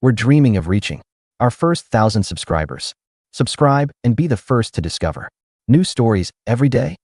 we're dreaming of reaching our first 1,000 subscribers. Subscribe and be the first to discover new stories every day.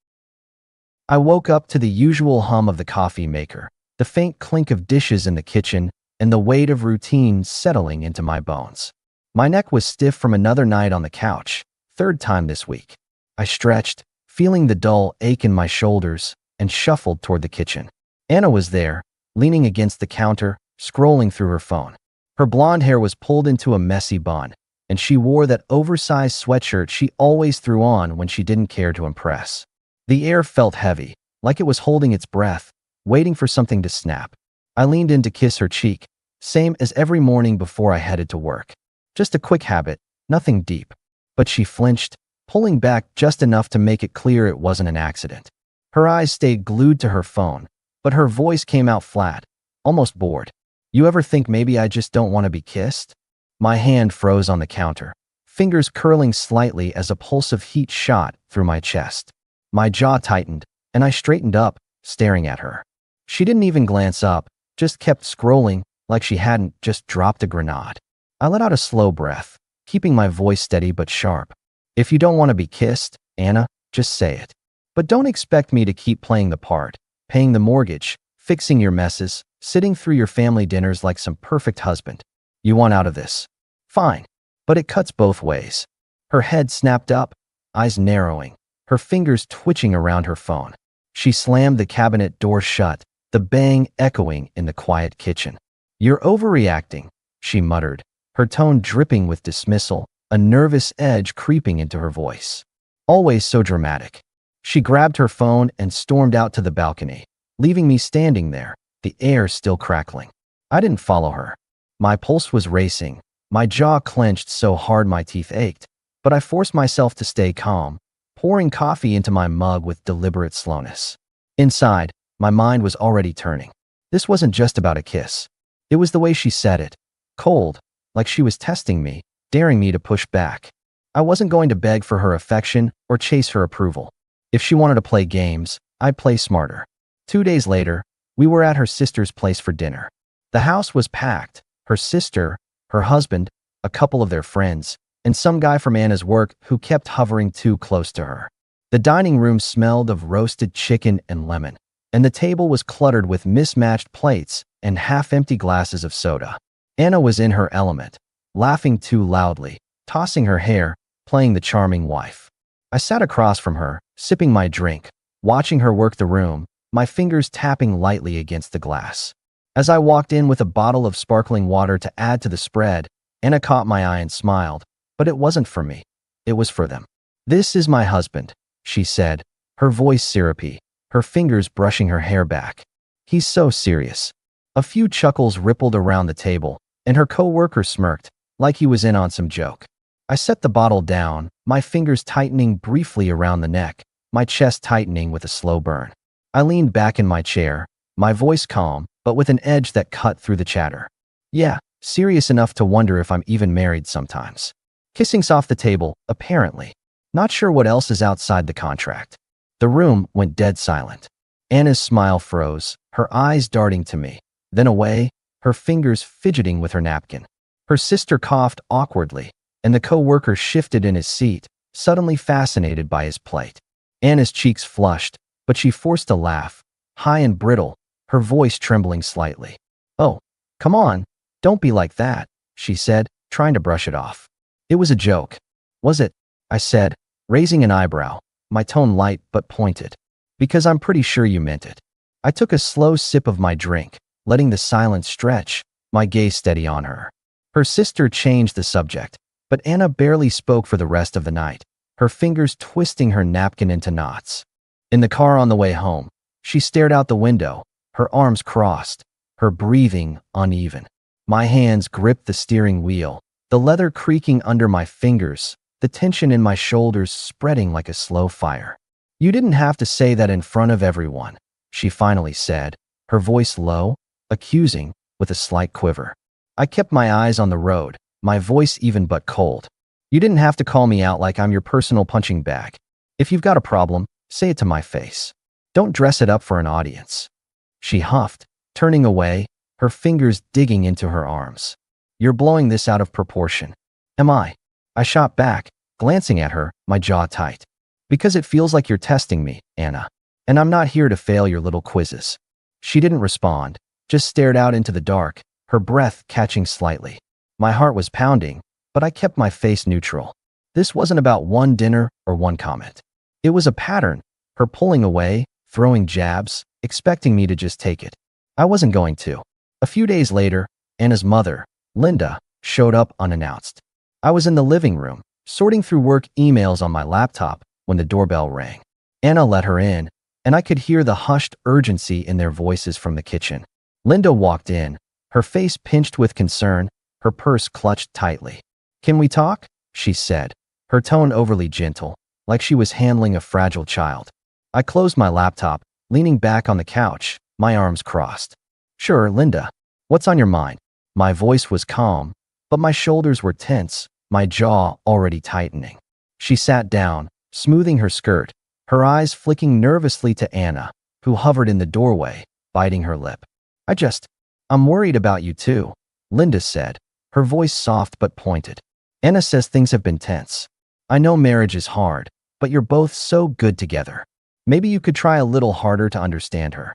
I woke up to the usual hum of the coffee maker, the faint clink of dishes in the kitchen, and the weight of routine settling into my bones. My neck was stiff from another night on the couch, third time this week. I stretched, feeling the dull ache in my shoulders, and shuffled toward the kitchen. Anna was there, leaning against the counter, scrolling through her phone. Her blonde hair was pulled into a messy bun, and she wore that oversized sweatshirt she always threw on when she didn't care to impress. The air felt heavy, like it was holding its breath, waiting for something to snap. I leaned in to kiss her cheek, same as every morning before I headed to work. Just a quick habit, nothing deep. But she flinched, pulling back just enough to make it clear it wasn't an accident. Her eyes stayed glued to her phone, but her voice came out flat, almost bored. You ever think maybe I just don't want to be kissed? My hand froze on the counter, fingers curling slightly as a pulse of heat shot through my chest. My jaw tightened, and I straightened up, staring at her. She didn't even glance up, just kept scrolling like she hadn't just dropped a grenade. I let out a slow breath, keeping my voice steady but sharp. If you don't want to be kissed, Anna, just say it. But don't expect me to keep playing the part, paying the mortgage, fixing your messes, sitting through your family dinners like some perfect husband. You want out of this? Fine. But it cuts both ways. Her head snapped up, eyes narrowing, her fingers twitching around her phone. She slammed the cabinet door shut, the bang echoing in the quiet kitchen. You're overreacting, she muttered, her tone dripping with dismissal, a nervous edge creeping into her voice. Always so dramatic. She grabbed her phone and stormed out to the balcony, leaving me standing there, the air still crackling. I didn't follow her. My pulse was racing, my jaw clenched so hard my teeth ached, but I forced myself to stay calm, pouring coffee into my mug with deliberate slowness. Inside, my mind was already turning. This wasn't just about a kiss. It was the way she said it, cold, like she was testing me, daring me to push back. I wasn't going to beg for her affection or chase her approval. If she wanted to play games, I'd play smarter. 2 days later, we were at her sister's place for dinner. The house was packed. Her sister, her husband, a couple of their friends, and some guy from Anna's work who kept hovering too close to her. The dining room smelled of roasted chicken and lemon, and the table was cluttered with mismatched plates and half-empty glasses of soda. Anna was in her element, laughing too loudly, tossing her hair, playing the charming wife. I sat across from her, sipping my drink, watching her work the room, my fingers tapping lightly against the glass. As I walked in with a bottle of sparkling water to add to the spread, Anna caught my eye and smiled, but it wasn't for me. It was for them. This is my husband, she said, her voice syrupy, her fingers brushing her hair back. He's so serious. A few chuckles rippled around the table, and her co-worker smirked, like he was in on some joke. I set the bottle down, my fingers tightening briefly around the neck, my chest tightening with a slow burn. I leaned back in my chair, my voice calm, but with an edge that cut through the chatter. Yeah, serious enough to wonder if I'm even married sometimes. Kissing's off the table, apparently. Not sure what else is outside the contract. The room went dead silent. Anna's smile froze, her eyes darting to me, then away, her fingers fidgeting with her napkin. Her sister coughed awkwardly, and the co-worker shifted in his seat, suddenly fascinated by his plate. Anna's cheeks flushed, but she forced a laugh, high and brittle, her voice trembling slightly. Oh, come on, don't be like that, she said, trying to brush it off. It was a joke. Was it? I said, raising an eyebrow, my tone light but pointed. Because I'm pretty sure you meant it. I took a slow sip of my drink, letting the silence stretch, my gaze steady on her. Her sister changed the subject, but Anna barely spoke for the rest of the night, her fingers twisting her napkin into knots. In the car on the way home, she stared out the window, her arms crossed, her breathing uneven. My hands gripped the steering wheel, the leather creaking under my fingers, the tension in my shoulders spreading like a slow fire. You didn't have to say that in front of everyone, she finally said, her voice low, accusing, with a slight quiver. I kept my eyes on the road, my voice even but cold. You didn't have to call me out like I'm your personal punching bag. If you've got a problem, say it to my face. Don't dress it up for an audience. She huffed, turning away, her fingers digging into her arms. You're blowing this out of proportion. Am I? I shot back, glancing at her, my jaw tight. Because it feels like you're testing me, Anna. And I'm not here to fail your little quizzes. She didn't respond, just stared out into the dark, her breath catching slightly. My heart was pounding, but I kept my face neutral. This wasn't about one dinner or one comment. It was a pattern, her pulling away, throwing jabs, expecting me to just take it. I wasn't going to. A few days later, Anna's mother, Linda, showed up unannounced. I was in the living room, sorting through work emails on my laptop when the doorbell rang. Anna let her in, and I could hear the hushed urgency in their voices from the kitchen. Linda walked in, her face pinched with concern, her purse clutched tightly. "Can we talk?" she said, her tone overly gentle, like she was handling a fragile child. I closed my laptop, leaning back on the couch, my arms crossed. "Sure, Linda. What's on your mind?" My voice was calm, but my shoulders were tense, my jaw already tightening. She sat down, smoothing her skirt, her eyes flicking nervously to Anna, who hovered in the doorway, biting her lip. I'm worried about you too," Linda said, her voice soft but pointed. "Anna says things have been tense. I know marriage is hard, but you're both so good together. Maybe you could try a little harder to understand her."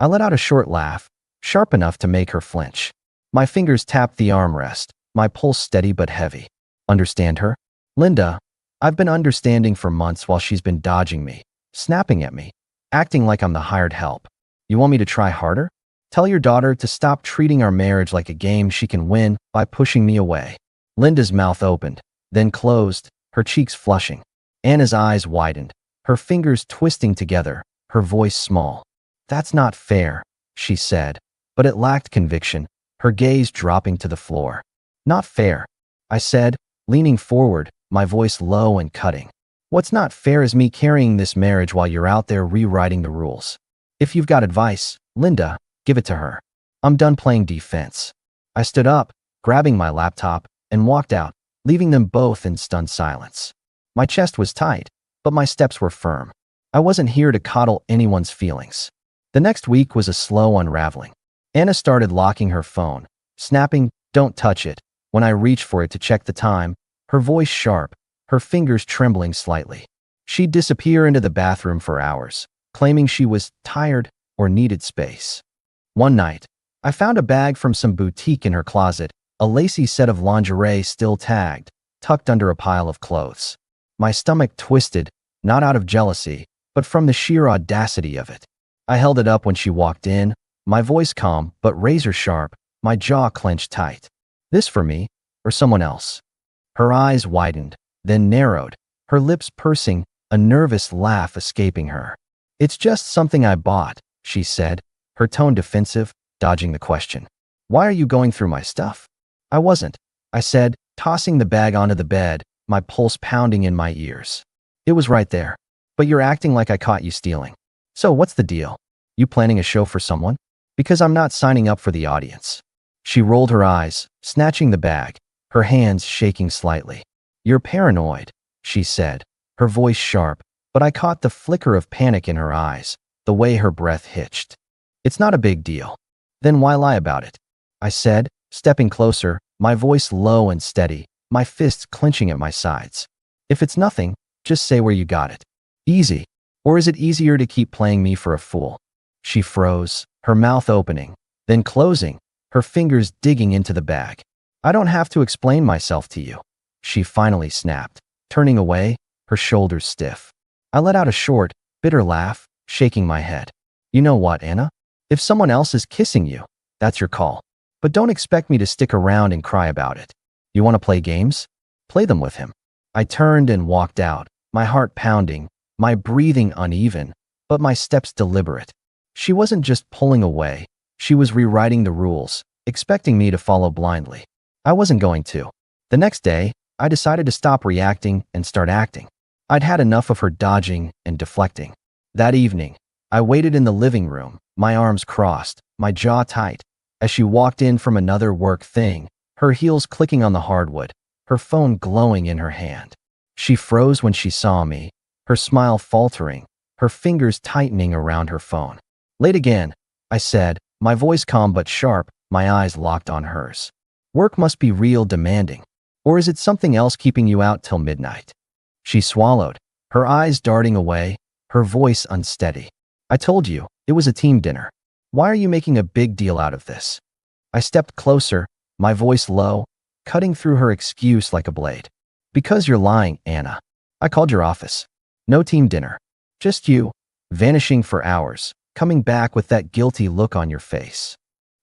I let out a short laugh, sharp enough to make her flinch. My fingers tapped the armrest, my pulse steady but heavy. "Understand her?" "Linda, I've been understanding for months while she's been dodging me, snapping at me, acting like I'm the hired help. You want me to try harder? Tell your daughter to stop treating our marriage like a game she can win by pushing me away." Linda's mouth opened, then closed, her cheeks flushing. Anna's eyes widened, her fingers twisting together, her voice small. "That's not fair," she said, but it lacked conviction, her gaze dropping to the floor. "Not fair," I said, leaning forward, my voice low and cutting. "What's not fair is me carrying this marriage while you're out there rewriting the rules. If you've got advice, Linda, give it to her. I'm done playing defense." I stood up, grabbing my laptop, and walked out, leaving them both in stunned silence. My chest was tight, but my steps were firm. I wasn't here to coddle anyone's feelings. The next week was a slow unraveling. Anna started locking her phone, snapping, "Don't touch it," when I reached for it to check the time, her voice sharp, her fingers trembling slightly. She'd disappear into the bathroom for hours, claiming she was tired or needed space. One night, I found a bag from some boutique in her closet, a lacy set of lingerie still tagged, tucked under a pile of clothes. My stomach twisted, not out of jealousy, but from the sheer audacity of it. I held it up when she walked in, my voice calm but razor sharp, my jaw clenched tight. "This for me, or someone else?" Her eyes widened, then narrowed, her lips pursing, a nervous laugh escaping her. "It's just something I bought," she said, her tone defensive, dodging the question. "Why are you going through my stuff?" "I wasn't," I said, tossing the bag onto the bed, my pulse pounding in my ears. "It was right there. But you're acting like I caught you stealing. So what's the deal? You planning a show for someone? Because I'm not signing up for the audience." She rolled her eyes, snatching the bag, her hands shaking slightly. "You're paranoid," she said, her voice sharp, but I caught the flicker of panic in her eyes, the way her breath hitched. "It's not a big deal." "Then why lie about it?" I said, stepping closer, my voice low and steady, my fists clenching at my sides. "If it's nothing, just say where you got it. Easy. Or is it easier to keep playing me for a fool?" She froze, her mouth opening, then closing, her fingers digging into the bag. "I don't have to explain myself to you," she finally snapped, turning away, her shoulders stiff. I let out a short, bitter laugh, shaking my head. "You know what, Anna? If someone else is kissing you, that's your call. But don't expect me to stick around and cry about it. You want to play games? Play them with him." I turned and walked out, my heart pounding, my breathing uneven, but my steps deliberate. She wasn't just pulling away, she was rewriting the rules, expecting me to follow blindly. I wasn't going to. The next day, I decided to stop reacting and start acting. I'd had enough of her dodging and deflecting. That evening, I waited in the living room, my arms crossed, my jaw tight, as she walked in from another work thing, her heels clicking on the hardwood, her phone glowing in her hand. She froze when she saw me, her smile faltering, her fingers tightening around her phone. "Late again," I said, my voice calm but sharp, my eyes locked on hers. Work must be real demanding. Or is it something else keeping you out till midnight? She swallowed, her eyes darting away, her voice unsteady. I told you, it was a team dinner. Why are you making a big deal out of this? I stepped closer, my voice low, cutting through her excuse like a blade. Because you're lying, Anna. I called your office. No team dinner. Just you, vanishing for hours, coming back with that guilty look on your face.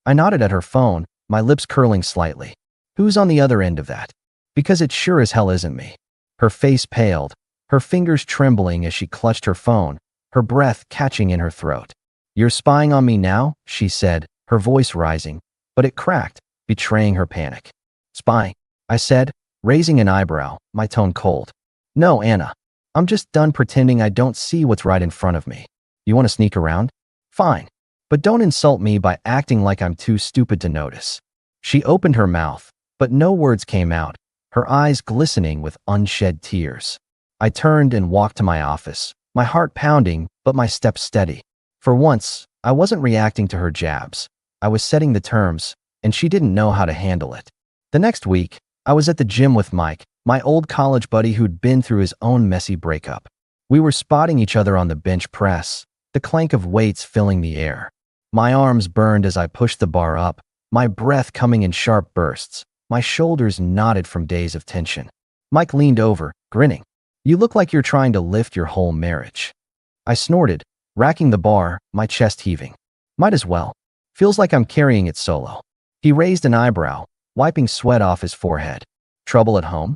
I nodded at her phone, my lips curling slightly. Who's on the other end of that? Because it sure as hell isn't me. Her face paled, her fingers trembling as she clutched her phone, her breath catching in her throat. You're spying on me now, she said, her voice rising, but it cracked, betraying her panic. Spying, I said, raising an eyebrow, my tone cold. No, Anna. I'm just done pretending I don't see what's right in front of me. You want to sneak around? Fine. But don't insult me by acting like I'm too stupid to notice. She opened her mouth, but no words came out, her eyes glistening with unshed tears. I turned and walked to my office, my heart pounding, but my steps steady. For once, I wasn't reacting to her jabs. I was setting the terms, and she didn't know how to handle it. The next week, I was at the gym with Mike, my old college buddy who'd been through his own messy breakup. We were spotting each other on the bench press, the clank of weights filling the air. My arms burned as I pushed the bar up, my breath coming in sharp bursts, my shoulders knotted from days of tension. Mike leaned over, grinning. You look like you're trying to lift your whole marriage. I snorted, racking the bar, my chest heaving. Might as well. Feels like I'm carrying it solo. He raised an eyebrow, wiping sweat off his forehead. Trouble at home?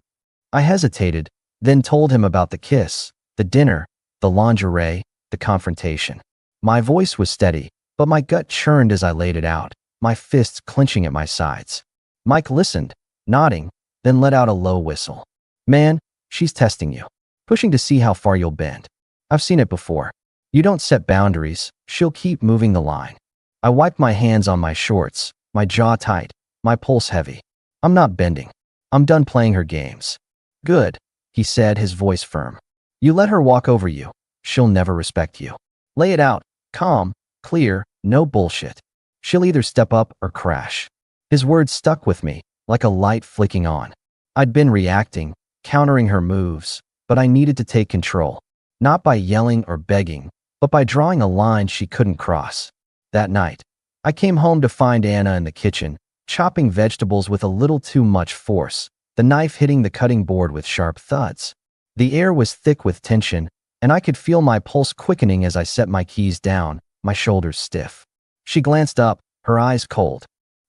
I hesitated, then told him about the kiss, the dinner, the lingerie, the confrontation. My voice was steady, but my gut churned as I laid it out, my fists clenching at my sides. Mike listened, nodding, then let out a low whistle. Man, she's testing you, pushing to see how far you'll bend. I've seen it before. You don't set boundaries, she'll keep moving the line. I wiped my hands on my shorts, my jaw tight, my pulse heavy. I'm not bending. I'm done playing her games. Good, he said, his voice firm. You let her walk over you. She'll never respect you. Lay it out, calm, clear, no bullshit. She'll either step up or crash. His words stuck with me, like a light flicking on. I'd been reacting, countering her moves, but I needed to take control. Not by yelling or begging, but by drawing a line she couldn't cross. That night, I came home to find Anna in the kitchen, chopping vegetables with a little too much force, the knife hitting the cutting board with sharp thuds. The air was thick with tension, and I could feel my pulse quickening as I set my keys down, my shoulders stiff. She glanced up, her eyes cold,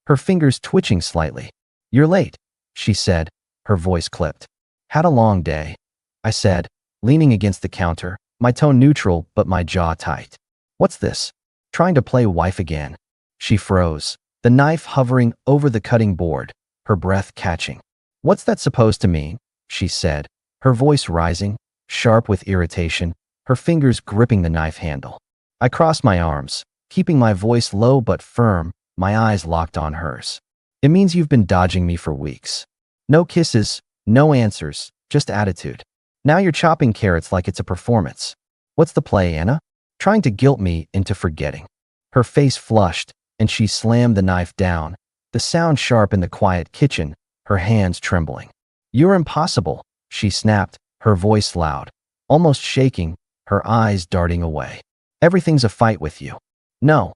her fingers twitching slightly. You're late, she said, her voice clipped. Had a long day, I said, leaning against the counter, my tone neutral but my jaw tight. What's this? Trying to play wife again? She froze, the knife hovering over the cutting board, her breath catching. What's that supposed to mean? She said, her voice rising, sharp with irritation, her fingers gripping the knife handle. I crossed my arms, keeping my voice low but firm, my eyes locked on hers. It means you've been dodging me for weeks. No kisses, no answers, just attitude. Now you're chopping carrots like it's a performance. What's the play, Anna? Trying to guilt me into forgetting. Her face flushed, and she slammed the knife down, the sound sharp in the quiet kitchen, her hands trembling. You're impossible, she snapped, her voice loud, almost shaking, her eyes darting away. Everything's a fight with you. No,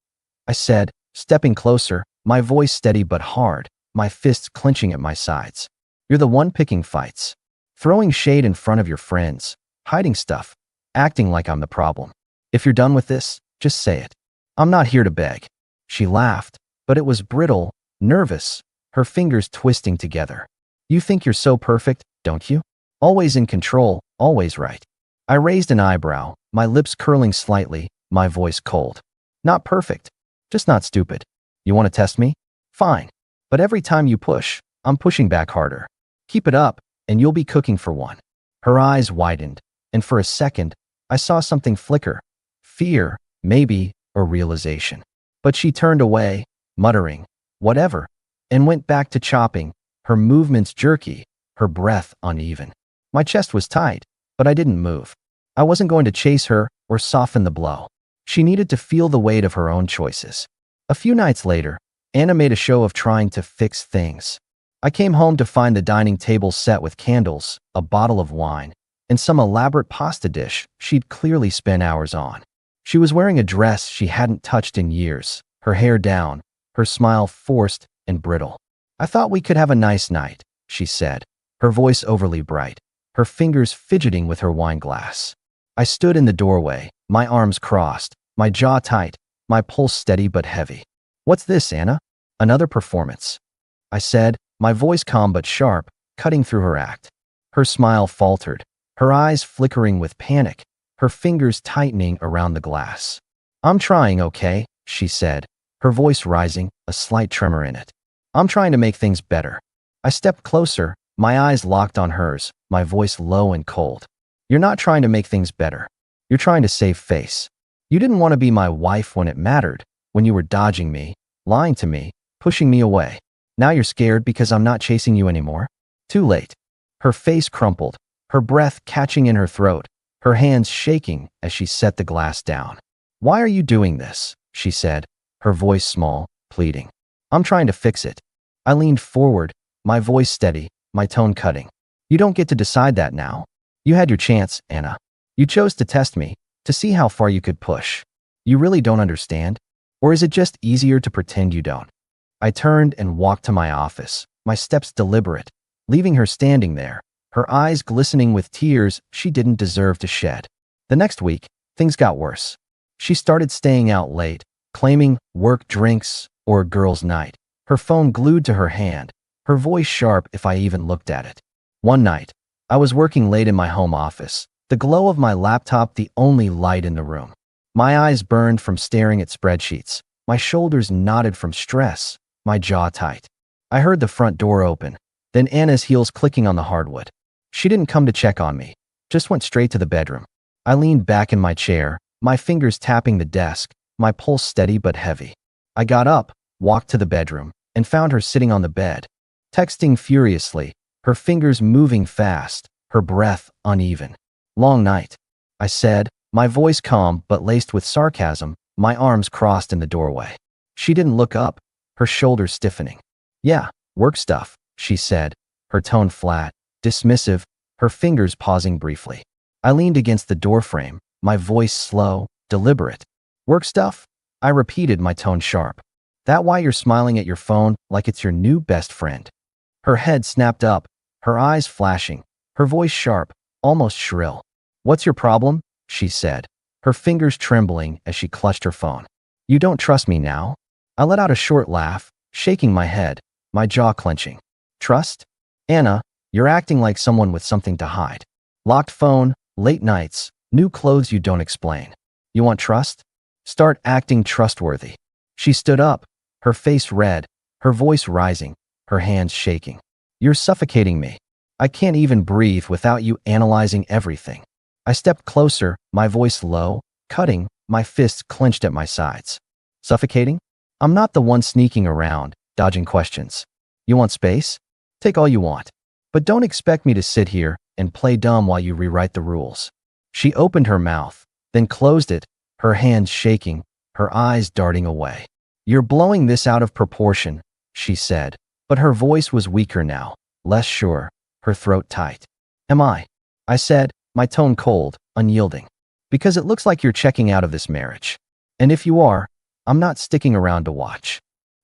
I said, stepping closer, my voice steady but hard, my fists clenching at my sides. You're the one picking fights. Throwing shade in front of your friends, hiding stuff, acting like I'm the problem. If you're done with this, just say it. I'm not here to beg. She laughed, but it was brittle, nervous, her fingers twisting together. You think you're so perfect, don't you? Always in control, always right. I raised an eyebrow, my lips curling slightly, my voice cold. Not perfect, just not stupid. You want to test me? Fine. But every time you push, I'm pushing back harder. Keep it up, and you'll be cooking for one. Her eyes widened, and for a second, I saw something flicker. Fear, maybe, or realization. But she turned away, muttering, whatever, and went back to chopping, her movements jerky, her breath uneven. My chest was tight, but I didn't move. I wasn't going to chase her or soften the blow. She needed to feel the weight of her own choices. A few nights later, Anna made a show of trying to fix things. I came home to find the dining table set with candles, a bottle of wine, and some elaborate pasta dish she'd clearly spent hours on. She was wearing a dress she hadn't touched in years, her hair down, her smile forced and brittle. "I thought we could have a nice night," she said, her voice overly bright, her fingers fidgeting with her wine glass. I stood in the doorway, my arms crossed, my jaw tight, my pulse steady but heavy. "What's this, Anna? Another performance?" I said, my voice calm but sharp, cutting through her act. Her smile faltered, her eyes flickering with panic, her fingers tightening around the glass. "I'm trying, okay?" she said, her voice rising, a slight tremor in it. "I'm trying to make things better." I stepped closer, my eyes locked on hers, my voice low and cold. "You're not trying to make things better. You're trying to save face. You didn't want to be my wife when it mattered, when you were dodging me, lying to me, pushing me away. Now you're scared because I'm not chasing you anymore? Too late." Her face crumpled, her breath catching in her throat, her hands shaking as she set the glass down. "Why are you doing this?" she said, her voice small, pleading. "I'm trying to fix it." I leaned forward, my voice steady, my tone cutting. "You don't get to decide that now. You had your chance, Anna. You chose to test me, to see how far you could push. You really don't understand? Or is it just easier to pretend you don't?" I turned and walked to my office, my steps deliberate, leaving her standing there, her eyes glistening with tears she didn't deserve to shed. The next week, things got worse. She started staying out late, claiming work drinks or a girls' night, her phone glued to her hand, her voice sharp if I even looked at it. One night, I was working late in my home office, the glow of my laptop the only light in the room. My eyes burned from staring at spreadsheets, my shoulders knotted from stress, my jaw tight. I heard the front door open, then Anna's heels clicking on the hardwood. She didn't come to check on me, just went straight to the bedroom. I leaned back in my chair, my fingers tapping the desk, my pulse steady but heavy. I got up, walked to the bedroom, and found her sitting on the bed, texting furiously, her fingers moving fast, her breath uneven. "Long night," I said, my voice calm but laced with sarcasm, my arms crossed in the doorway. She didn't look up, her shoulders stiffening. "Yeah, work stuff," she said, her tone flat, dismissive, her fingers pausing briefly. I leaned against the doorframe, my voice slow, deliberate. "Work stuff?" I repeated, my tone sharp. "That why you're smiling at your phone like it's your new best friend?" Her head snapped up, her eyes flashing, her voice sharp, almost shrill. "What's your problem?" she said, her fingers trembling as she clutched her phone. "You don't trust me now?" I let out a short laugh, shaking my head, my jaw clenching. "Trust? Anna, you're acting like someone with something to hide. Locked phone, late nights, new clothes you don't explain. You want trust? Start acting trustworthy." She stood up, her face red, her voice rising, her hands shaking. "You're suffocating me. I can't even breathe without you analyzing everything." I stepped closer, my voice low, cutting, my fists clenched at my sides. "Suffocating? I'm not the one sneaking around, dodging questions. You want space? Take all you want. But don't expect me to sit here and play dumb while you rewrite the rules." She opened her mouth, then closed it, her hands shaking, her eyes darting away. "You're blowing this out of proportion," she said, but her voice was weaker now, less sure, her throat tight. "Am I?" I said, my tone cold, unyielding. "Because it looks like you're checking out of this marriage. And if you are, I'm not sticking around to watch."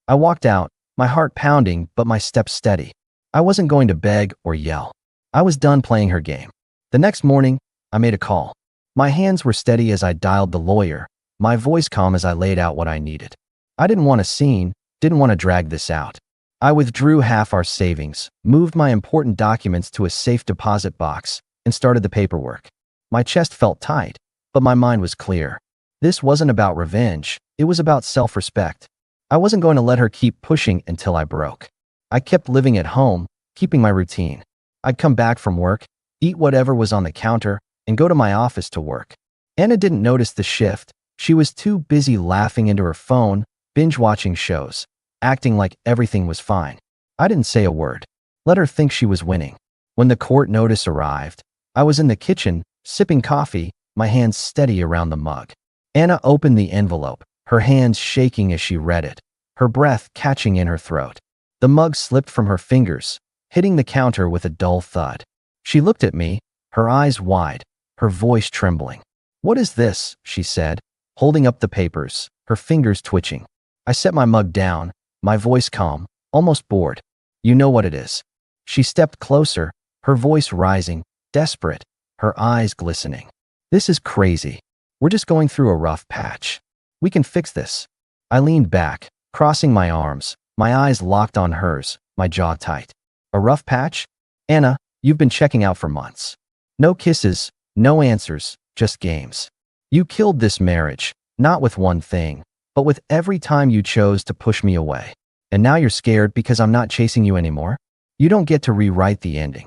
I walked out, my heart pounding but my steps steady. I wasn't going to beg or yell. I was done playing her game. The next morning, I made a call. My hands were steady as I dialed the lawyer, my voice calm as I laid out what I needed. I didn't want a scene, didn't want to drag this out. I withdrew half our savings, moved my important documents to a safe deposit box, and started the paperwork. My chest felt tight, but my mind was clear. This wasn't about revenge, it was about self-respect. I wasn't going to let her keep pushing until I broke. I kept living at home, keeping my routine. I'd come back from work, eat whatever was on the counter, and go to my office to work. Anna didn't notice the shift. She was too busy laughing into her phone, binge-watching shows, acting like everything was fine. I didn't say a word. Let her think she was winning. When the court notice arrived, I was in the kitchen, sipping coffee, my hands steady around the mug. Anna opened the envelope, her hands shaking as she read it, her breath catching in her throat. The mug slipped from her fingers, hitting the counter with a dull thud. She looked at me, her eyes wide, her voice trembling. "What is this?" she said, holding up the papers, her fingers twitching. I set my mug down, my voice calm, almost bored. "You know what it is." She stepped closer, her voice rising, desperate, her eyes glistening. "This is crazy. We're just going through a rough patch. We can fix this." I leaned back, crossing my arms, my eyes locked on hers, my jaw tight. "A rough patch? Anna, you've been checking out for months. No kisses, no answers, just games. You killed this marriage, not with one thing, but with every time you chose to push me away. And now you're scared because I'm not chasing you anymore? You don't get to rewrite the ending."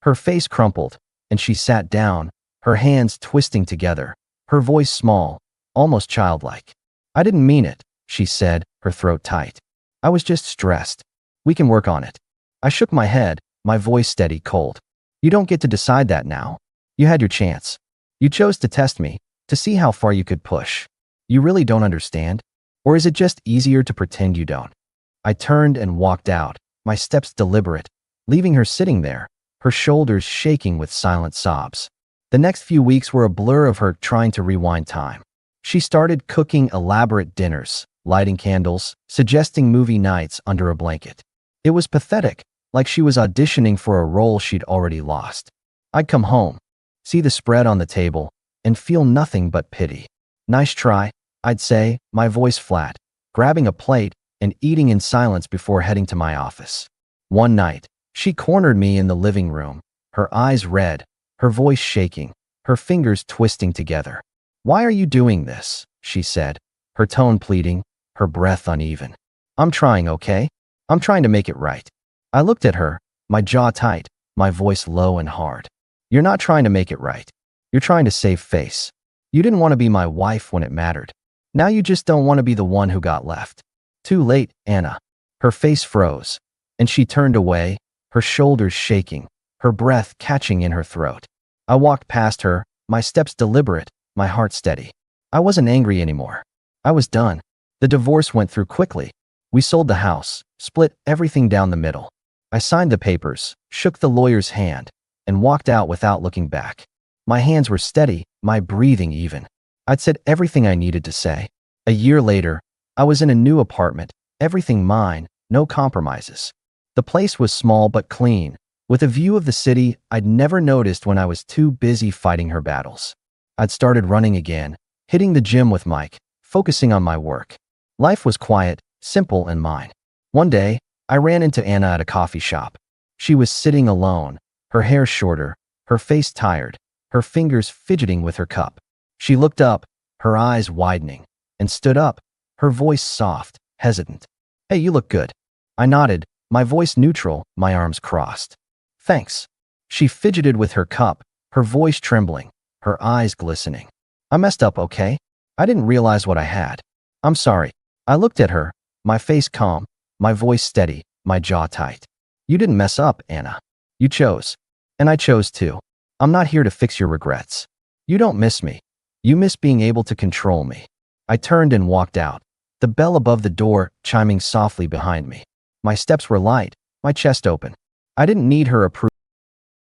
Her face crumpled, and she sat down, her hands twisting together, her voice small, almost childlike. "I didn't mean it," she said, her throat tight. "I was just stressed. We can work on it." I shook my head, my voice steady, cold. "You don't get to decide that now. You had your chance. You chose to test me, to see how far you could push. You really don't understand? Or is it just easier to pretend you don't?" I turned and walked out, my steps deliberate, leaving her sitting there, her shoulders shaking with silent sobs. The next few weeks were a blur of her trying to rewind time. She started cooking elaborate dinners, lighting candles, suggesting movie nights under a blanket. It was pathetic, like she was auditioning for a role she'd already lost. I'd come home, see the spread on the table, and feel nothing but pity. "Nice try," I'd say, my voice flat, grabbing a plate and eating in silence before heading to my office. One night, she cornered me in the living room, her eyes red, her voice shaking, her fingers twisting together. "Why are you doing this?" she said, her tone pleading, her breath uneven. "I'm trying, okay? I'm trying to make it right." I looked at her, my jaw tight, my voice low and hard. "You're not trying to make it right. You're trying to save face. You didn't want to be my wife when it mattered. Now you just don't want to be the one who got left." "Too late, Anna." Her face froze, and she turned away, her shoulders shaking, her breath catching in her throat. I walked past her, my steps deliberate, my heart steady. I wasn't angry anymore. I was done. The divorce went through quickly. We sold the house, split everything down the middle. I signed the papers, shook the lawyer's hand, and walked out without looking back. My hands were steady, my breathing even. I'd said everything I needed to say. A year later, I was in a new apartment, everything mine, no compromises. The place was small but clean, with a view of the city I'd never noticed when I was too busy fighting her battles. I'd started running again, hitting the gym with Mike, focusing on my work. Life was quiet, simple, and mine. One day, I ran into Anna at a coffee shop. She was sitting alone, her hair shorter, her face tired, her fingers fidgeting with her cup. She looked up, her eyes widening, and stood up, her voice soft, hesitant. "Hey, you look good." I nodded, my voice neutral, my arms crossed. "Thanks." She fidgeted with her cup, her voice trembling, her eyes glistening. "I messed up, okay? I didn't realize what I had. I'm sorry." I looked at her, my face calm, my voice steady, my jaw tight. "You didn't mess up, Anna. You chose. And I chose too. I'm not here to fix your regrets. You don't miss me. You miss being able to control me." I turned and walked out, the bell above the door chiming softly behind me. My steps were light, my chest open. I didn't need her approval.